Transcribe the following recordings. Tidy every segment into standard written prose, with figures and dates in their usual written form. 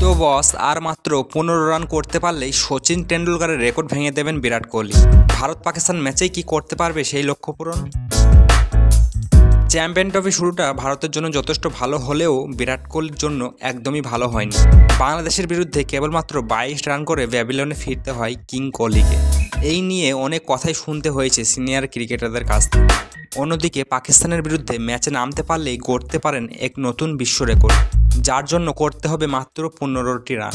তো বস আর মাত্র 15 রান করতে পারলেই সচিন টেন্ডুলকারের রেকর্ড ভেঙে দেবেন বিরাট কোহলি। ভারত পাকিস্তান ম্যাচেই কি করতে পারবে সেই লক্ষ্য পূরণ? চ্যাম্পিয়ন ট্রফি শুরুটা ভারতের জন্য যথেষ্ট ভালো হলেও বিরাট কোহলির জন্য একদমই ভালো হয়নি। বাংলাদেশের বিরুদ্ধে কেবলমাত্র 22 রান করে ব্যাবিলনে ফিরতে হয় কিং কোহলিকে। এই নিয়ে অনেক কথাই শুনতে হয়েছে সিনিয়র ক্রিকেটারদের কাছ থেকে। অন্যদিকে পাকিস্তানের বিরুদ্ধে ম্যাচে নামতে পারলেই গড়তে পারেন এক নতুন বিশ্ব রেকর্ড, যার জন্য করতে হবে মাত্র 15টি রান।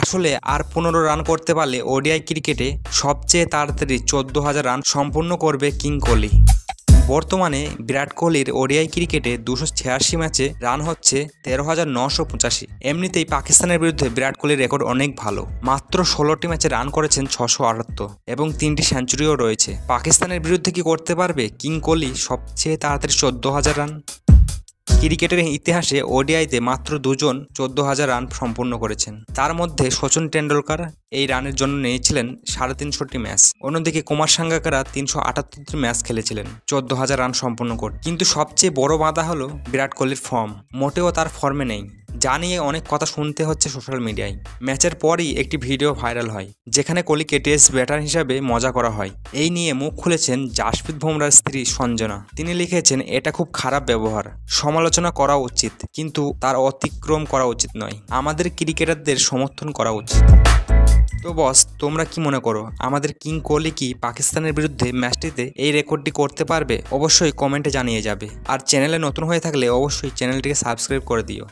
আসলে আর 15 রান করতে পারলে ওডিআই ক্রিকেটে সবচেয়ে তাড়াতাড়ি 14,000 রান সম্পূর্ণ করবে কিং কোহলি। বর্তমানে বিরাট কোহলির ওডিআই ক্রিকেটে 286 ম্যাচে রান হচ্ছে 13,985। এমনিতেই পাকিস্তানের বিরুদ্ধে বিরাট কোহলির রেকর্ড অনেক ভালো। মাত্র 16টি ম্যাচে রান করেছেন 678 এবং 3টি সেঞ্চুরিও রয়েছে। পাকিস্তানের বিরুদ্ধে কি করতে পারবে কিং কোহলি সবচেয়ে তাড়াতাড়ি 14,000 রান? ক্রিকেটের ইতিহাসে ওডিআইতে মাত্র 2 জন 14,000 রান সম্পূর্ণ করেছেন। তার মধ্যে সচিন টেন্ডুলকার এই রানের জন্য নিয়েছিলেন 350টি ম্যাচ। অন্যদিকে কুমার সাঙ্গাকারা 378টি ম্যাচ খেলেছিলেন 14,000 রান সম্পূর্ণ করতে। কিন্তু সবচেয়ে বড় বাধা হলো বিরাট কোহলির ফর্ম। মোটেও তার ফর্মে নেই, যা নিয়ে অনেক কথা শুনতে হচ্ছে সোশ্যাল মিডিয়ায়। ম্যাচের পরই একটি ভিডিও ভাইরাল হয় যেখানে কোহলিকে টেস্ট ব্যাটার হিসাবে মজা করা হয়। এই নিয়ে মুখ খুলেছেন জাসপ্রীত বুমরার স্ত্রী সঞ্জনা। তিনি লিখেছেন, এটা খুব খারাপ ব্যবহার, সমালোচনা করা উচিত কিন্তু তার অতিক্রম করা উচিত নয়। আমাদের ক্রিকেটারদের সমর্থন করা উচিত। তো বস, তোমরা কি মনে করো আমাদের কিং কোহলি কি পাকিস্তানের বিরুদ্ধে ম্যাচটিতে এই রেকর্ডটি করতে পারবে? অবশ্যই কমেন্টে জানিয়ে যাবে। আর চ্যানেলে নতুন হয়ে থাকলে অবশ্যই চ্যানেলটিকে সাবস্ক্রাইব করে দিও।